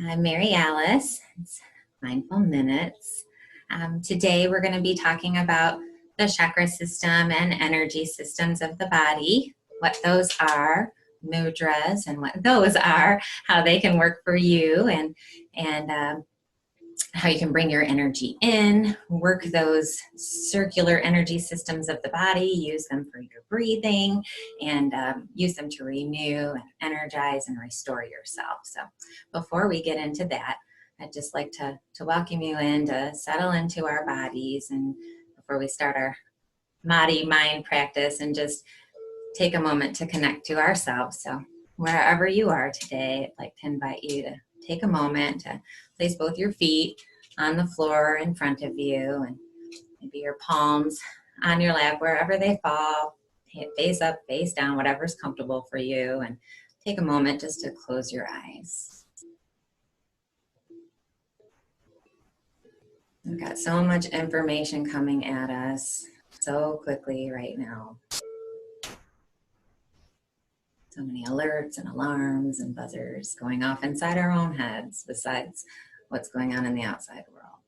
I'm Mary Alice. It's Mindful Minutes. Today we're going to be talking about the chakra system and energy systems of the body, what those are, mudras, and what those are, how they can work for you, and how you can bring your energy in, work those circular energy systems of the body, use them for your breathing, and use them to renew and energize and restore yourself. So before we get into that, I'd just like to welcome you in to settle into our bodies, and before we start our mind practice, and just take a moment to connect to ourselves. So wherever you are today, I'd like to invite you to take a moment to place both your feet on the floor in front of you, and maybe your palms on your lap, wherever they fall, face up, face down, whatever's comfortable for you, and take a moment just to close your eyes. We've got so much information coming at us so quickly right now. So many alerts and alarms and buzzers going off inside our own heads, besides what's going on in the outside world.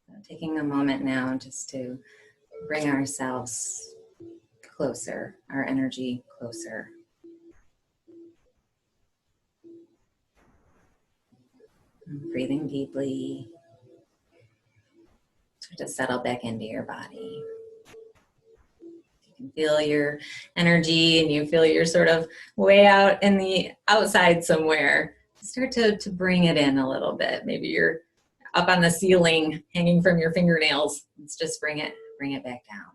So taking a moment now just to bring ourselves closer, our energy closer. Breathing deeply. Start to settle back into your body. You can feel your energy and you feel you're sort of way out in the outside somewhere. Start to bring it in a little bit. Maybe you're up on the ceiling hanging from your fingernails. Let's just bring it back down.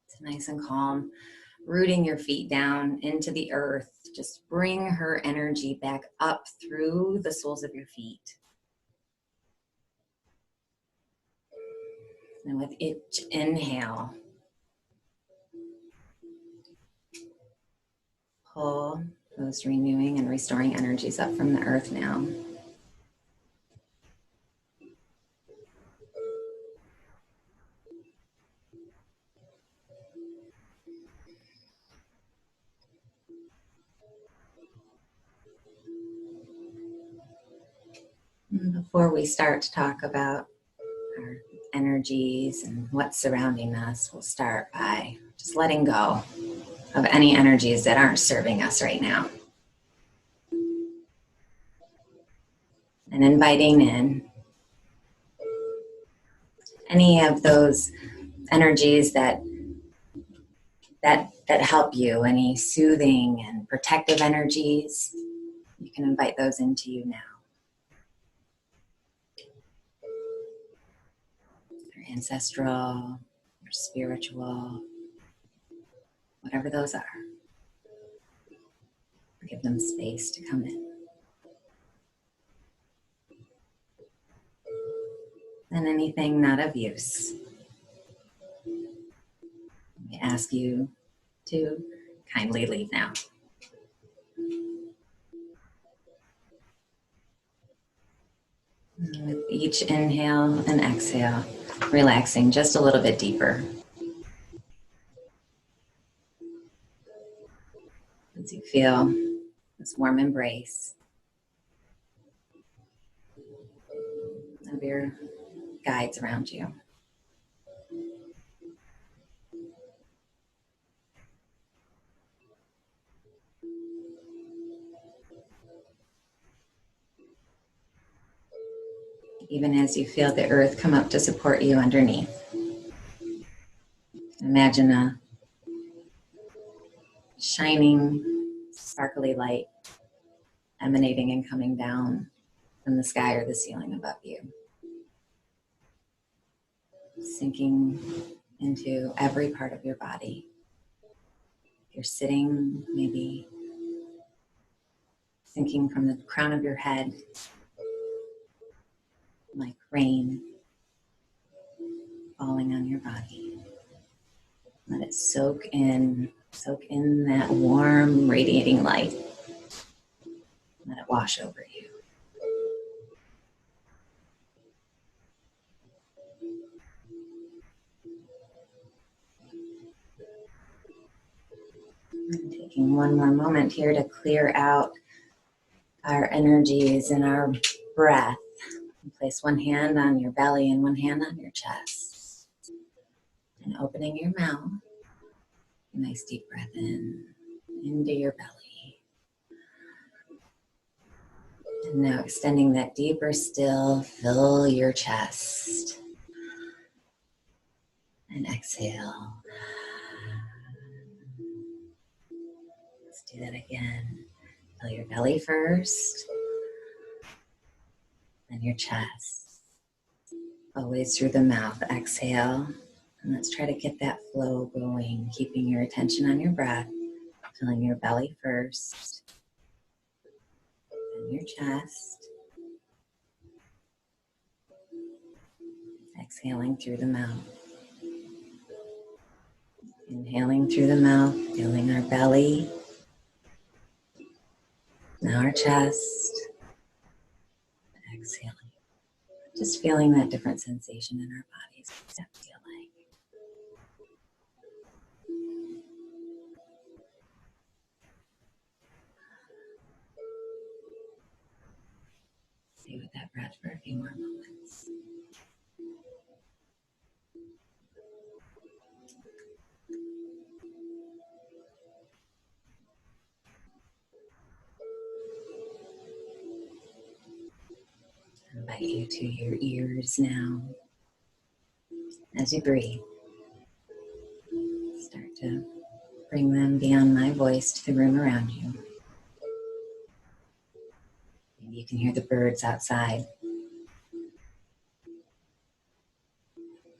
It's nice and calm. Rooting your feet down into the earth. Just bring her energy back up through the soles of your feet. And with each inhale, pull those renewing and restoring energies up from the earth now. Before we start to talk about our energies and what's surrounding us, we'll start by just letting go of any energies that aren't serving us right now. And inviting in any of those energies that help you, any soothing and protective energies, you can invite those into you now. Your ancestral, your spiritual, whatever those are. Give them space to come in. And anything not of use, we ask you to kindly leave now. And with each inhale and exhale, relaxing just a little bit deeper. As you feel this warm embrace of your guides around you. Even as you feel the earth come up to support you underneath. Imagine a shining, sparkly light emanating and coming down from the sky or the ceiling above you. Sinking into every part of your body. If you're sitting, maybe sinking from the crown of your head, like rain falling on your body. Let it soak in that warm, radiating light. Let it wash over you. And taking one more moment here to clear out our energies and our breath. And place one hand on your belly and one hand on your chest. And opening your mouth. Nice deep breath in, into your belly. And now extending that deeper still, fill your chest. And exhale. Let's do that again. Fill your belly first, then your chest. Always through the mouth. Exhale. And let's try to get that flow going, keeping your attention on your breath. Filling your belly first, then your chest. Exhaling through the mouth. Inhaling through the mouth, filling our belly. Now our chest. Exhaling. Just feeling that different sensation in our bodies. What does that feel like? Stay with that breath for a few more moments. I invite you to your ears now. As you breathe, start to bring them beyond my voice to the room around you. Maybe you can hear the birds outside.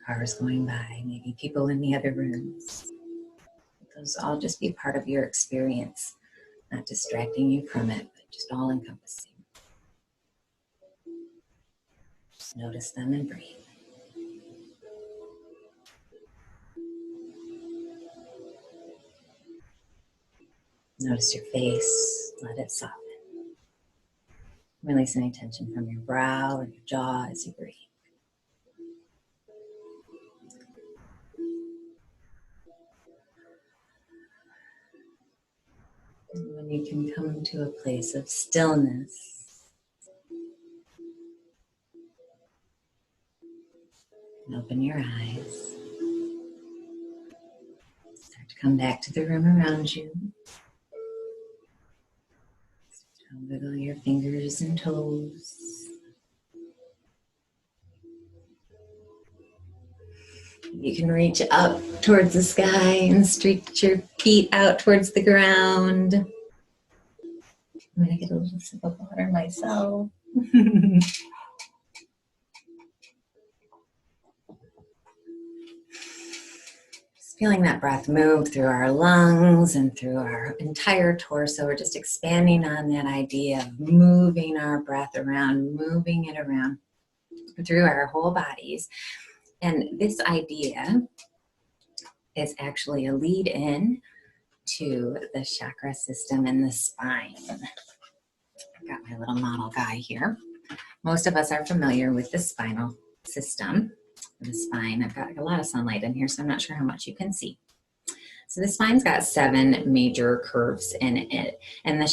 Cars going by, maybe people in the other rooms. Those all just be part of your experience, not distracting you from it, but just all encompassing. Just notice them and breathe. Notice your face, let it soften. Release any tension from your brow or your jaw as you breathe. And when you can come to a place of stillness, and open your eyes. Start to come back to the room around you. Wiggle your fingers and toes. You can reach up towards the sky and stretch your feet out towards the ground. I'm gonna get a little sip of water myself. Feeling that breath move through our lungs and through our entire torso. We're just expanding on that idea of moving our breath around, moving it around through our whole bodies. And this idea is actually a lead in to the chakra system in the spine. I've got my little model guy here. Most of us are familiar with the spinal system. The spine, I've got a lot of sunlight in here, so I'm not sure how much you can see. So the spine's got 7 major curves in it, and the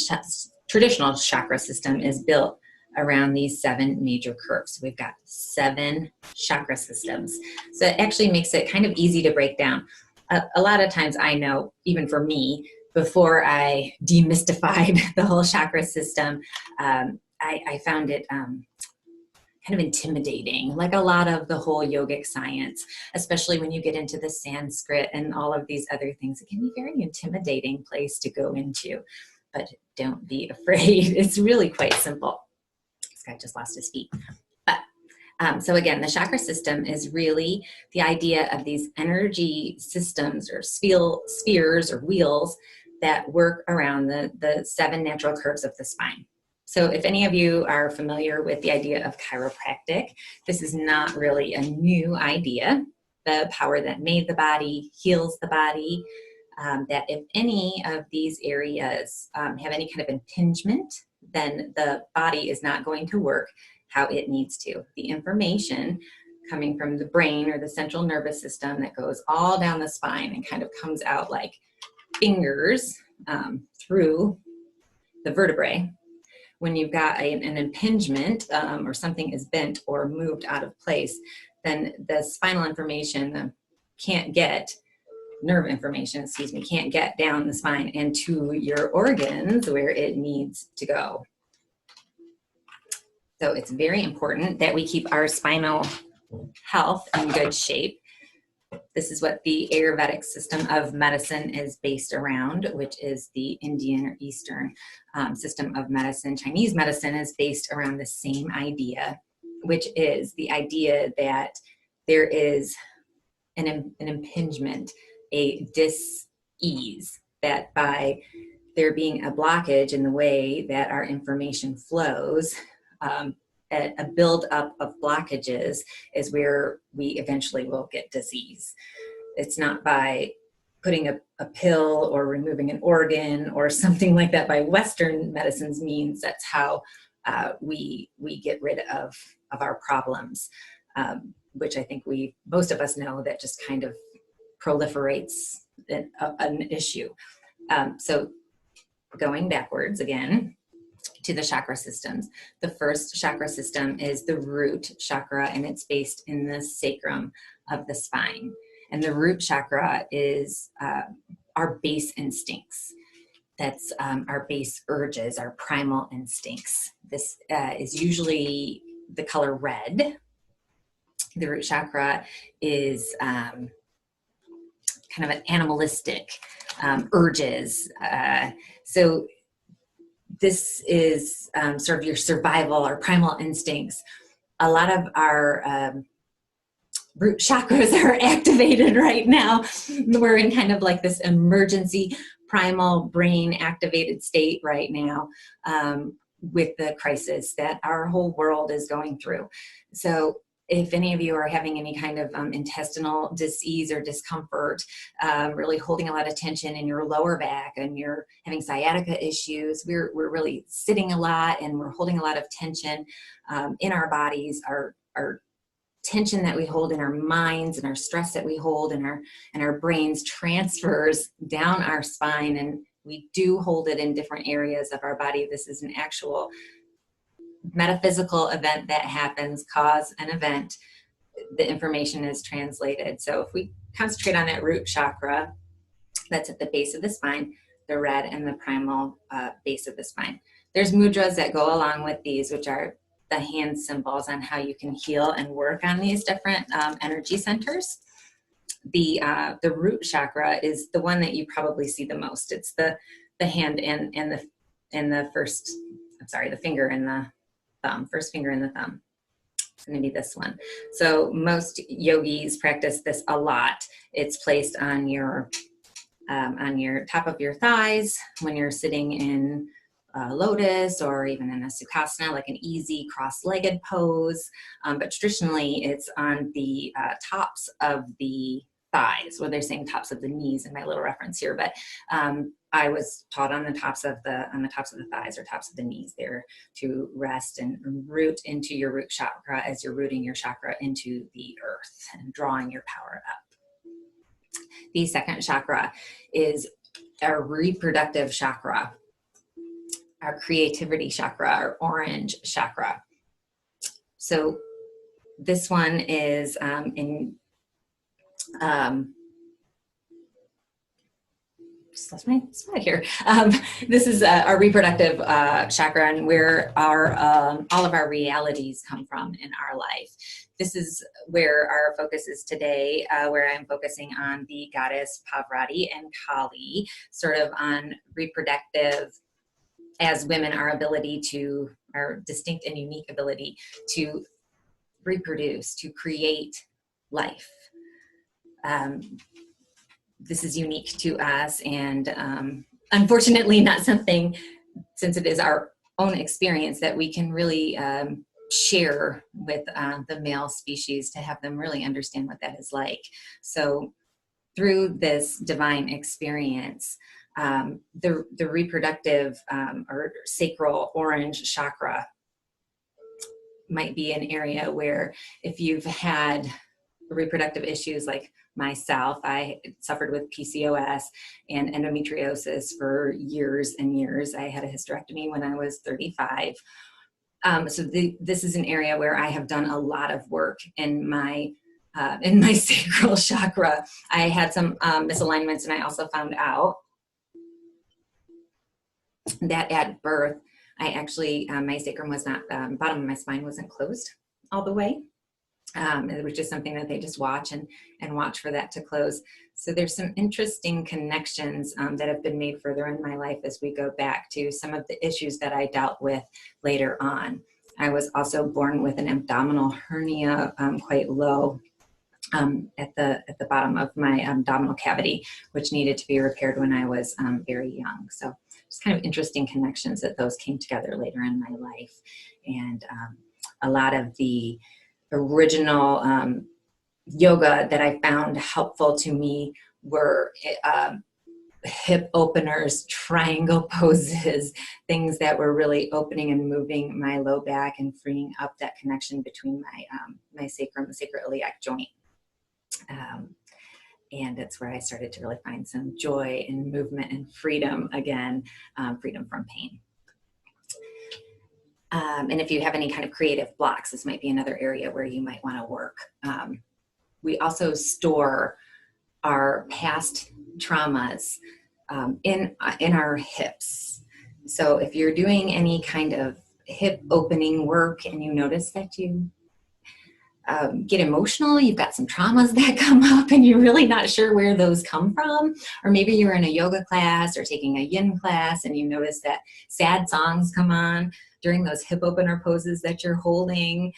traditional chakra system is built around these 7 major curves. So we've got 7 chakra systems. So it actually makes it kind of easy to break down. A lot of times I know, even for me, before I demystified the whole chakra system, I found it kind of intimidating, like a lot of the whole yogic science, especially when you get into the Sanskrit and all of these other things. It can be a very intimidating place to go into, but don't be afraid. It's really quite simple. This guy just lost his feet. But so again, the chakra system is really the idea of these energy systems or spheres or wheels that work around the 7 natural curves of the spine. So if any of you are familiar with the idea of chiropractic, this is not really a new idea. The power that made the body heals the body, that if any of these areas have any kind of impingement, then the body is not going to work how it needs to. The information coming from the brain or the central nervous system that goes all down the spine and kind of comes out like fingers through the vertebrae. When you've got an impingement or something is bent or moved out of place, then the spinal information can't get, nerve information, excuse me, can't get down the spine and to your organs where it needs to go. So it's very important that we keep our spinal health in good shape. This is what the Ayurvedic system of medicine is based around, which is the Indian or Eastern system of medicine. Chinese medicine is based around the same idea, which is the idea that there is an impingement, a dis-ease, that by there being a blockage in the way that our information flows, a buildup of blockages is where we eventually will get disease. It's not by putting a pill or removing an organ or something like that by Western medicine's means. That's how we get rid of our problems, which I think most of us know that just kind of proliferates an issue. So going backwards again, to the chakra systems. The first chakra system is the root chakra, and it's based in the sacrum of the spine. And the root chakra is our base instincts. That's our base urges, our primal instincts. This is usually the color red. The root chakra is kind of an animalistic urges. So this is sort of your survival, our primal instincts. A lot of our root chakras are activated right now. We're in kind of like this emergency primal brain activated state right now with the crisis that our whole world is going through. So if any of you are having any kind of intestinal dis-ease or discomfort, really holding a lot of tension in your lower back, and you're having sciatica issues, we're really sitting a lot and we're holding a lot of tension in our bodies, our tension that we hold in our minds and our stress that we hold in our brains transfers down our spine, and we do hold it in different areas of our body. This is an actual metaphysical event that happens, cause and event. The information is translated. So if we concentrate on that root chakra, that's at the base of the spine, the red and the primal base of the spine. There's mudras that go along with these, which are the hand symbols on how you can heal and work on these different energy centers. The root chakra is the one that you probably see the most. It's the hand and the first, I'm sorry, the finger and the thumb, first finger and the thumb. It's going to be this one. So most yogis practice this a lot. It's placed on your top of your thighs when you're sitting in lotus or even in a sukhasana, like an easy cross-legged pose. But traditionally, it's on the tops of the thighs, or they're saying tops of the knees in my little reference here, but I was taught on the tops of the thighs or tops of the knees there to rest and root into your root chakra as you're rooting your chakra into the earth and drawing your power up. The second chakra is our reproductive chakra, our creativity chakra, our orange chakra. So this one is just lost my spot here. This is our reproductive chakra, and where our all of our realities come from in our life. This is where our focus is today, where I'm focusing on the goddess Pavrati and Kali, sort of on reproductive, as women, our distinct and unique ability to reproduce, to create life. This is unique to us, and unfortunately not something, since it is our own experience, that we can really share with the male species to have them really understand what that is like. So through this divine experience, the reproductive or sacral orange chakra might be an area where, if you've had reproductive issues like myself. I suffered with PCOS and endometriosis for years and years. I had a hysterectomy when I was 35. So this is an area where I have done a lot of work in my sacral chakra. I had some misalignments, and I also found out that at birth, I actually, my sacrum was not, bottom of my spine wasn't closed all the way. It was just something that they just watch and watch for that to close. So there's some interesting connections that have been made further in my life as we go back to some of the issues that I dealt with later on. I was also born with an abdominal hernia quite low at the bottom of my abdominal cavity, which needed to be repaired when I was very young. So it's kind of interesting connections that those came together later in my life. And a lot of the original yoga that I found helpful to me were hip openers, triangle poses, things that were really opening and moving my low back and freeing up that connection between my sacrum, the sacroiliac joint. And it's where I started to really find some joy and movement and freedom again, freedom from pain. And if you have any kind of creative blocks, this might be another area where you might want to work. We also store our past traumas in our hips. So if you're doing any kind of hip opening work and you notice that you get emotional, you've got some traumas that come up and you're really not sure where those come from, or maybe you're in a yoga class or taking a yin class and you notice that sad songs come on during those hip opener poses that you're holding,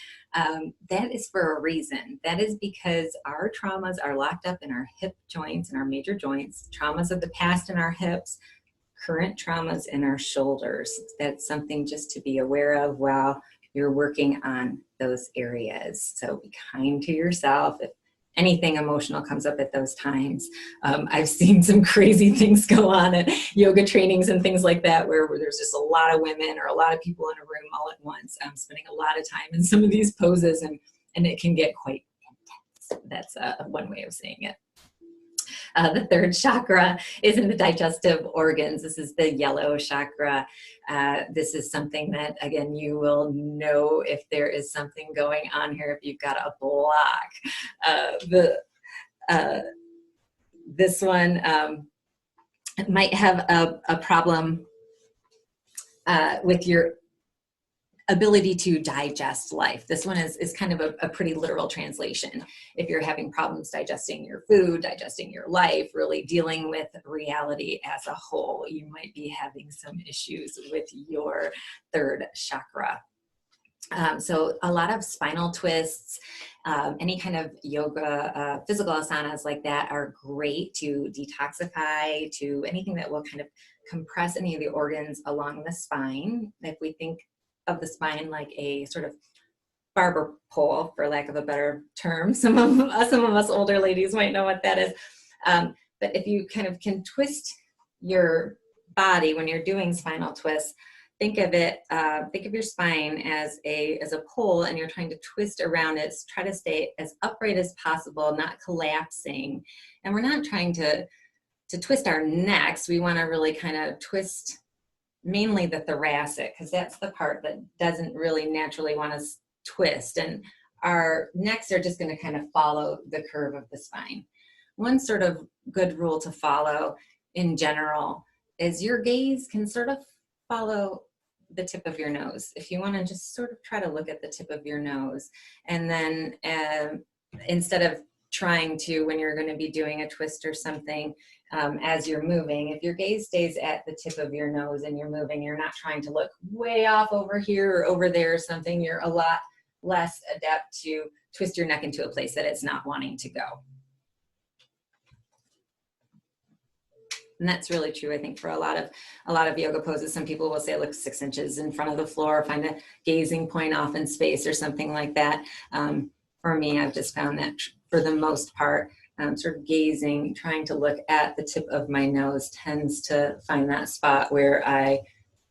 that is for a reason. That is because our traumas are locked up in our hip joints and our major joints, traumas of the past in our hips, current traumas in our shoulders. That's something just to be aware of while you're working on those areas. So be kind to yourself. If anything emotional comes up at those times, I've seen some crazy things go on at yoga trainings and things like that, where there's just a lot of women or a lot of people in a room all at once, spending a lot of time in some of these poses, and it can get quite intense. That's one way of saying it. The third chakra is in the digestive organs. This is the yellow chakra. This is something that, again, you will know if there is something going on here if you've got a block. This one might have a problem with your ability to digest life. This one is kind of a pretty literal translation. If you're having problems digesting your food, digesting your life, really dealing with reality as a whole, you might be having some issues with your third chakra. So a lot of spinal twists, any kind of yoga, physical asanas like that are great to detoxify, to anything that will kind of compress any of the organs along the spine. If we think of the spine like a sort of barber pole, for lack of a better term. Some of us older ladies might know what that is. But if you kind of can twist your body when you're doing spinal twists, think of it, think of your spine as a pole, and you're trying to twist around it. Try to stay as upright as possible, not collapsing. And we're not trying to twist our necks. We want to really kind of twist mainly the thoracic, because that's the part that doesn't really naturally want to twist. And our necks are just going to kind of follow the curve of the spine. One sort of good rule to follow in general is your gaze can sort of follow the tip of your nose. If you want to just sort of try to look at the tip of your nose, and then instead of trying to, when you're going to be doing a twist or something, as you're moving, if your gaze stays at the tip of your nose and you're moving, you're not trying to look way off over here or over there or something, you're a lot less adept to twist your neck into a place that it's not wanting to go. And that's really true, I think, for a lot of yoga poses. Some people will say, look 6 inches in front of the floor, find a gazing point off in space or something like that. For me, I've just found that for the most part, sort of gazing, trying to look at the tip of my nose tends to find that spot where I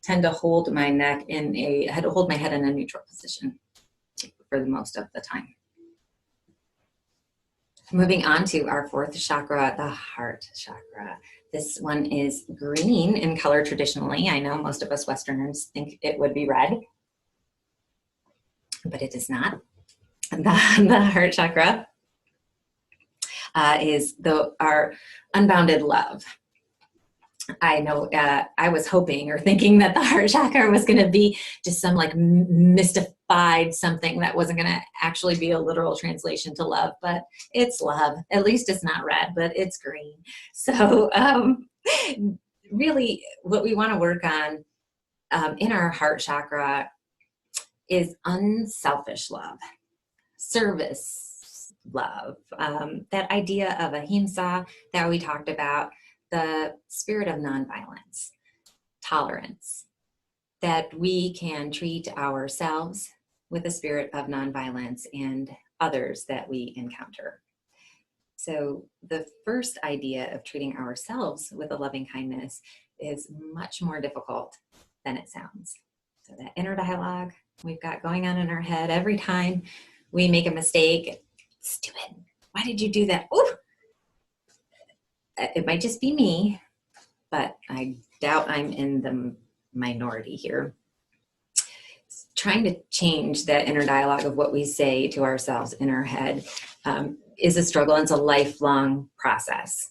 tend to hold my neck hold my head in a neutral position for the most of the time. Moving on to our fourth chakra, the heart chakra. This one is green in color traditionally. I know most of us Westerners think it would be red, but it is not. The heart chakra is our unbounded love. I know I was hoping or thinking that the heart chakra was going to be just some like mystified something that wasn't going to actually be a literal translation to love, but it's love. At least it's not red, but it's green. So really what we want to work on in our heart chakra is unselfish love, service love, that idea of ahimsa that we talked about, the spirit of nonviolence, tolerance, that we can treat ourselves with a spirit of nonviolence and others that we encounter. So the first idea of treating ourselves with a loving kindness is much more difficult than it sounds. So that inner dialogue we've got going on in our head every time we make a mistake, stupid, why did you do that? Ooh! It might just be me, but I doubt I'm in the minority here. Trying to change that inner dialogue of what we say to ourselves in our head is a struggle, and it's a lifelong process.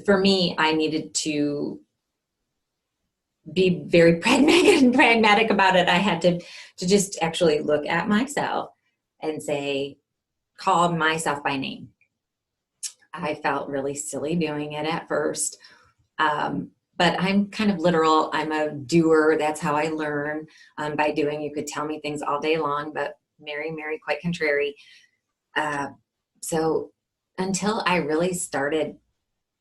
For me, I needed to be very pragmatic about it. I had to just actually look at myself and say, call myself by name. I felt really silly doing it at first, but I'm kind of literal. I'm a doer. That's how I learn, by doing. You could tell me things all day long, but Mary, quite contrary. So until I really started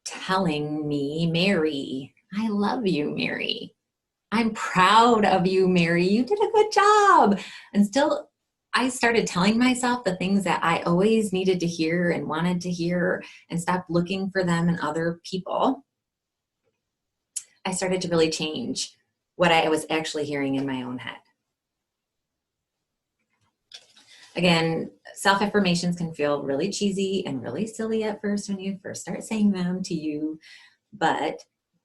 telling me, Mary, I love you, Mary. I'm proud of you, Mary. You did a good job. And still, I started telling myself the things that I always needed to hear and wanted to hear, and stopped looking for them in other people. I started to really change what I was actually hearing in my own head. Again, self-affirmations can feel really cheesy and really silly at first when you first start saying them to you, but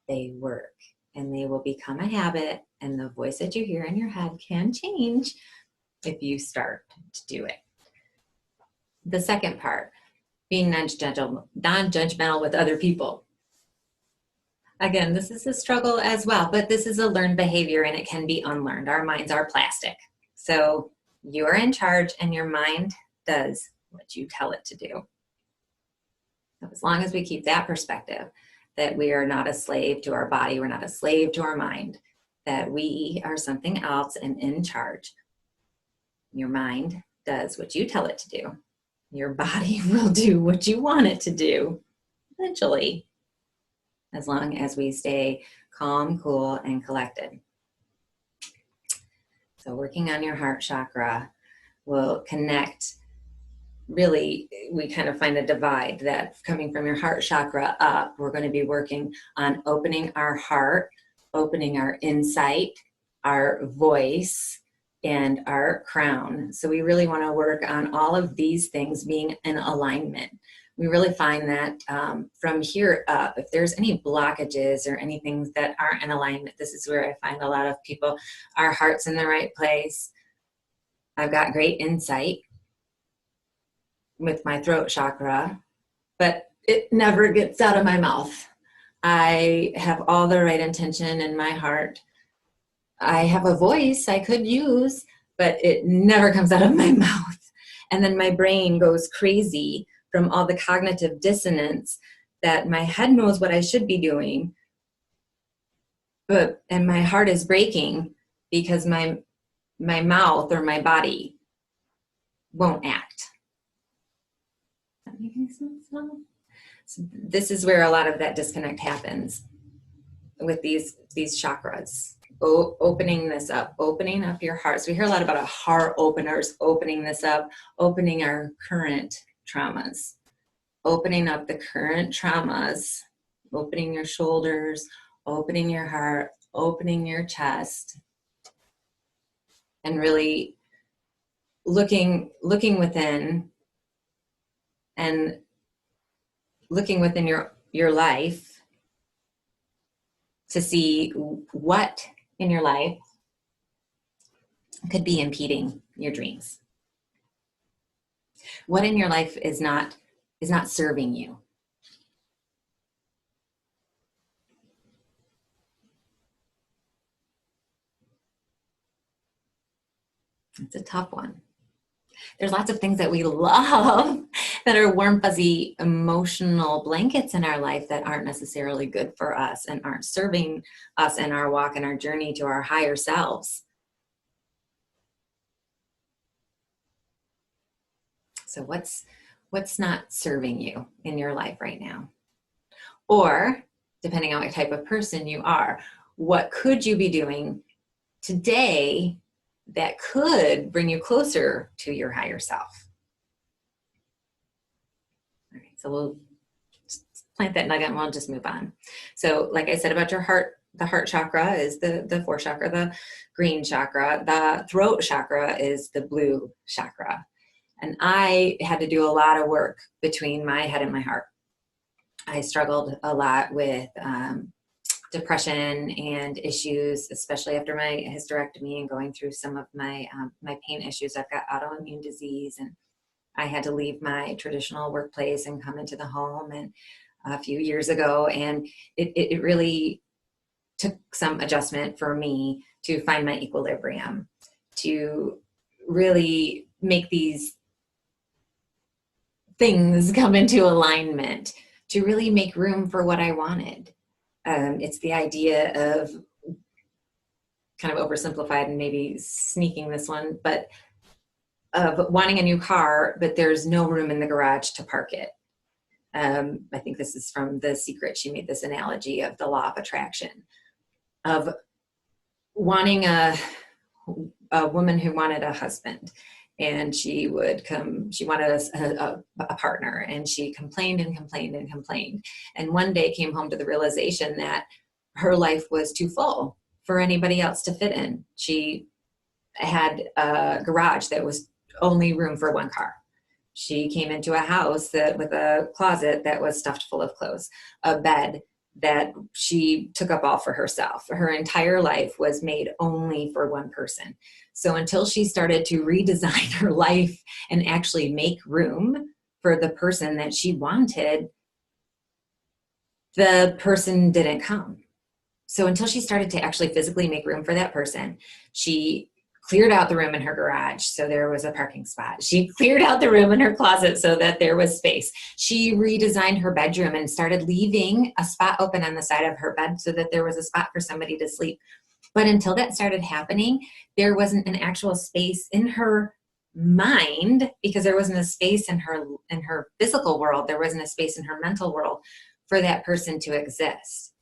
they work and they will become a habit, and the voice that you hear in your head can change if you start to do it. The second part, being non-judgmental with other people. Again, this is a struggle as well, but this is a learned behavior and it can be unlearned. Our minds are plastic. So you're in charge and your mind does what you tell it to do. So as long as we keep that perspective, that we are not a slave to our body, we're not a slave to our mind, that we are something else and in charge. Your mind does what you tell it to do. Your body will do what you want it to do, eventually, as long as we stay calm, cool, and collected. So working on your heart chakra will connect. Really, we kind of find a divide that coming from your heart chakra up, we're going to be working on opening our heart, opening our insight, our voice, and our crown. So we really want to work on all of these things being in alignment. We really find that from here up, if there's any blockages or anything that aren't in alignment, this is where I find a lot of people, our heart's in the right place. I've got great insight with my throat chakra, but it never gets out of my mouth. I have all the right intention in my heart. I have a voice I could use, but it never comes out of my mouth. And then my brain goes crazy from all the cognitive dissonance that my head knows what I should be doing, and my heart is breaking because my mouth or my body won't act. Does that make any sense? So this is where a lot of that disconnect happens with these chakras. Opening this up, opening up your heart. So we hear a lot about heart openers, opening this up, opening our current traumas, opening up the current traumas, opening your shoulders, opening your heart, opening your chest, and really looking within, and looking within your life to see what in your life could be impeding your dreams. What in your life is not serving you? It's a tough one. There's lots of things that we love that are warm, fuzzy, emotional blankets in our life that aren't necessarily good for us and aren't serving us in our walk and our journey to our higher selves. So what's not serving you in your life right now? Or, depending on what type of person you are, what could you be doing today that could bring you closer to your higher self? All right, so we'll plant that nugget and we'll just move on. So like I said about your heart, the heart chakra is the fourth chakra, the green chakra. The throat chakra is the blue chakra. And I had to do a lot of work between my head and my heart. I struggled a lot with depression and issues, especially after my hysterectomy and going through some of my my pain issues. I've got autoimmune disease, and I had to leave my traditional workplace and come into the home and a few years ago, and it really took some adjustment for me to find my equilibrium, to really make these things come into alignment, to really make room for what I wanted. It's the idea of, kind of oversimplified and maybe sneaking this one, but of wanting a new car, but there's no room in the garage to park it. I think this is from The Secret. She made this analogy of the law of attraction, of wanting a woman who wanted a husband, and she wanted a partner, and she complained and complained and complained. And one day came home to the realization that her life was too full for anybody else to fit in. She had a garage that was only room for one car. She came into a house with a closet that was stuffed full of clothes, a bed that she took up all for herself. Her entire life was made only for one person. So until she started to redesign her life and actually make room for the person that she wanted, the person didn't come. So until she started to actually physically make room for that person, she cleared out the room in her garage so there was a parking spot. She cleared out the room in her closet so that there was space. She redesigned her bedroom and started leaving a spot open on the side of her bed so that there was a spot for somebody to sleep. But until that started happening, there wasn't an actual space in her mind, because there wasn't a space in her physical world. There wasn't a space in her mental world for that person to exist.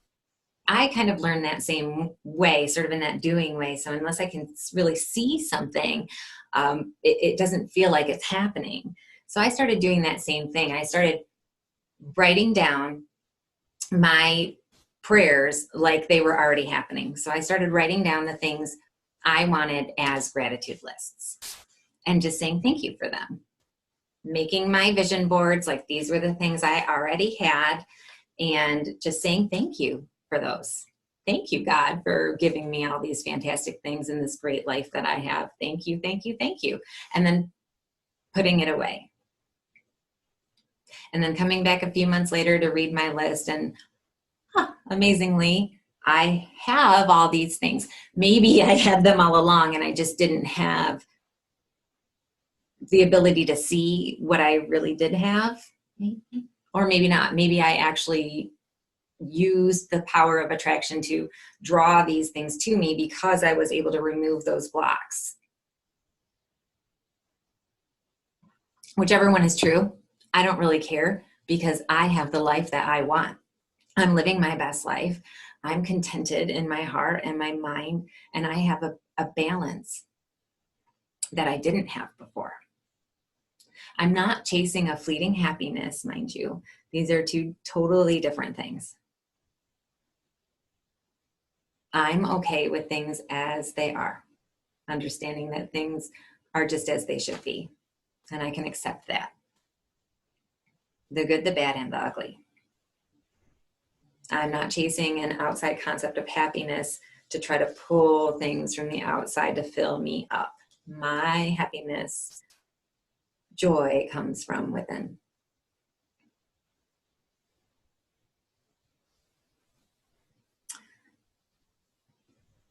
I kind of learned that same way, sort of in that doing way. So unless I can really see something, it doesn't feel like it's happening. So I started doing that same thing. I started writing down my prayers like they were already happening. So I started writing down the things I wanted as gratitude lists and just saying thank you for them. Making my vision boards like these were the things I already had, and just saying thank you for those. Thank you, God, for giving me all these fantastic things in this great life that I have. Thank you, thank you, thank you. And then putting it away. And then coming back a few months later to read my list, and amazingly, I have all these things. Maybe I had them all along and I just didn't have the ability to see what I really did have. Maybe. Or maybe not. Maybe I actually used the power of attraction to draw these things to me because I was able to remove those blocks. Whichever one is true, I don't really care, because I have the life that I want. I'm living my best life. I'm contented in my heart and my mind, and I have a balance that I didn't have before. I'm not chasing a fleeting happiness, mind you. These are two totally different things. I'm okay with things as they are, understanding that things are just as they should be. And I can accept that. The good, the bad, and the ugly. I'm not chasing an outside concept of happiness to try to pull things from the outside to fill me up. My happiness, joy comes from within.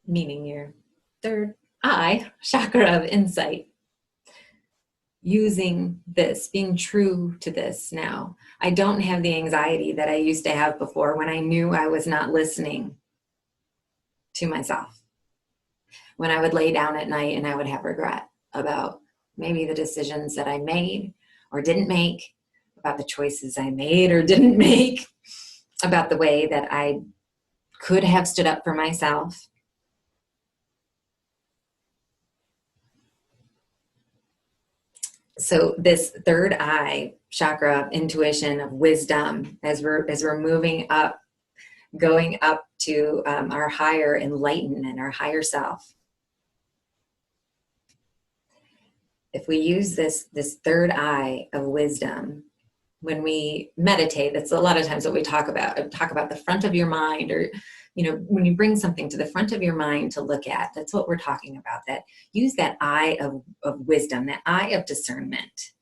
Meaning your third eye, chakra of insight. Using this, being true to this now. I don't have the anxiety that I used to have before when I knew I was not listening to myself. When I would lay down at night and I would have regret about maybe the decisions that I made or didn't make, about the choices I made or didn't make, about the way that I could have stood up for myself. So this third eye chakra, intuition of wisdom, as we're moving up, going up to our higher enlightenment, our higher self. If we use this third eye of wisdom, when we meditate, that's a lot of times what we talk about the front of your mind, or when you bring something to the front of your mind to look at, that's what we're talking about. That use that eye of wisdom, that eye of discernment.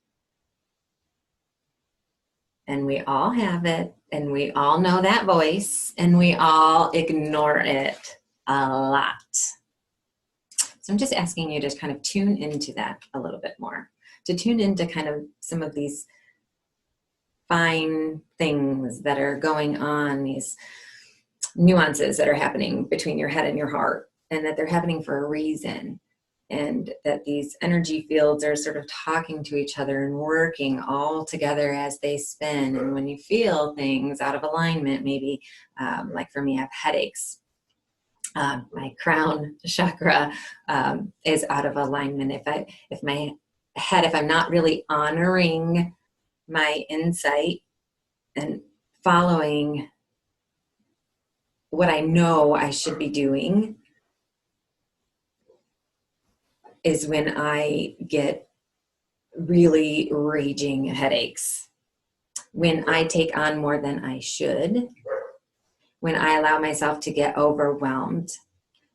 And we all have it, and we all know that voice, and we all ignore it a lot. So I'm just asking you to kind of tune into that a little bit more, to tune into kind of some of these fine things that are going on, these nuances that are happening between your head and your heart, and that they're happening for a reason, and that these energy fields are sort of talking to each other and working all together as they spin. And when you feel things out of alignment, maybe like for me, I have headaches. My crown chakra is out of alignment. If I'm not really honoring my insight and following what I know I should be doing, is when I get really raging headaches. When I take on more than I should. When I allow myself to get overwhelmed.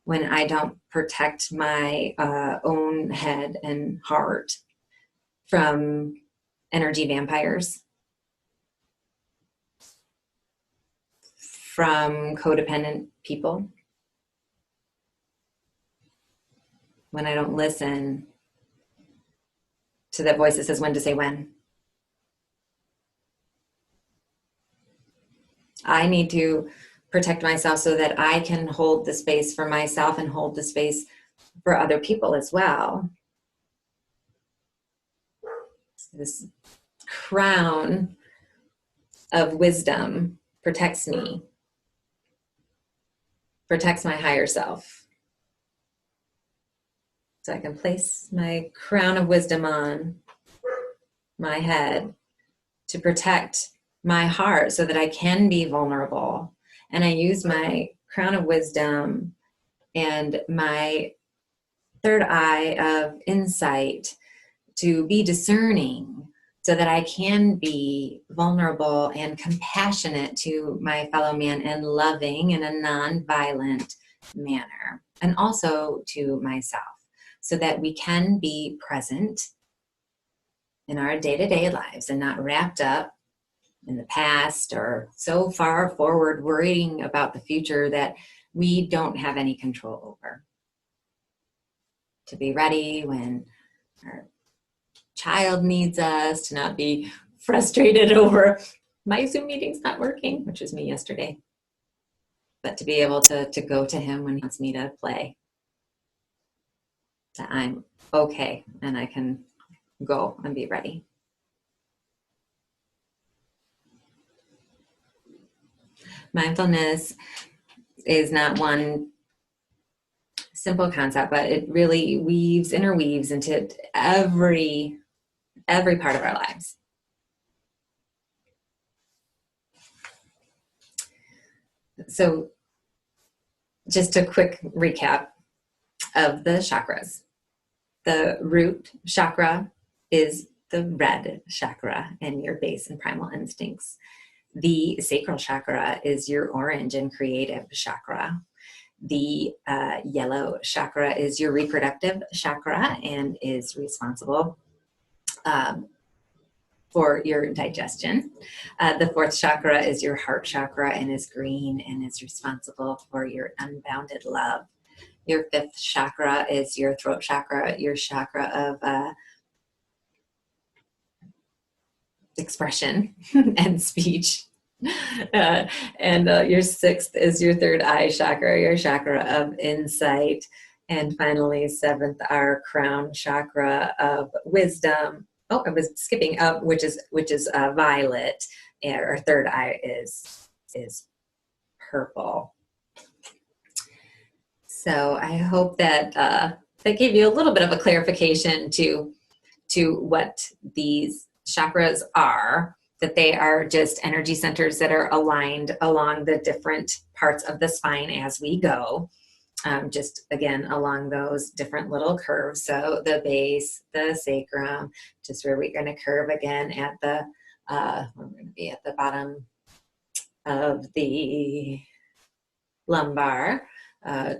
When I don't protect my own head and heart from energy vampires. From codependent people. When I don't listen to that voice that says when to say when. I need to protect myself so that I can hold the space for myself and hold the space for other people as well. This crown of wisdom protects me, protects my higher self. So I can place my crown of wisdom on my head to protect my heart so that I can be vulnerable. And I use my crown of wisdom and my third eye of insight to be discerning so that I can be vulnerable and compassionate to my fellow man and loving in a non-violent manner, and also to myself, so that we can be present in our day-to-day lives and not wrapped up in the past or so far forward worrying about the future that we don't have any control over. To be ready when our child needs us, to not be frustrated over my Zoom meeting's not working, which was me yesterday, but to be able to go to him when he wants me to play. That I'm okay and I can go and be ready. Mindfulness is not one simple concept, but it really interweaves into every part of our lives. So just a quick recap of the chakras. The root chakra is the red chakra and your base and primal instincts. The sacral chakra is your orange and creative chakra. The yellow chakra is your reproductive chakra and is responsible for your digestion. The fourth chakra is your heart chakra and is green and is responsible for your unbounded love. Your fifth chakra is your throat chakra, your chakra of expression and speech. And your sixth is your third eye chakra, your chakra of insight. And finally, seventh, our crown chakra of wisdom. Oh, I was skipping up, which is violet. And our third eye is purple. So I hope that that gave you a little bit of a clarification to what these chakras are, that they are just energy centers that are aligned along the different parts of the spine as we go. Just again, along those different little curves. So the base, the sacrum, just where we're going to curve again at the, we're going to be at the bottom of the lumbar,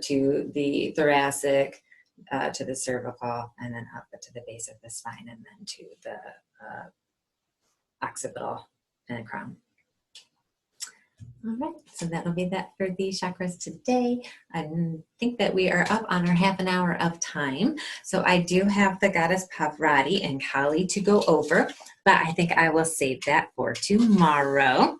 to the thoracic, to the cervical, and then up to the base of the spine, and then to the occipital and crown. All right, so that'll be that for the chakras today. I think that we are up on our half an hour of time. So I do have the goddess Pavarotti and Kali to go over, but I think I will save that for tomorrow.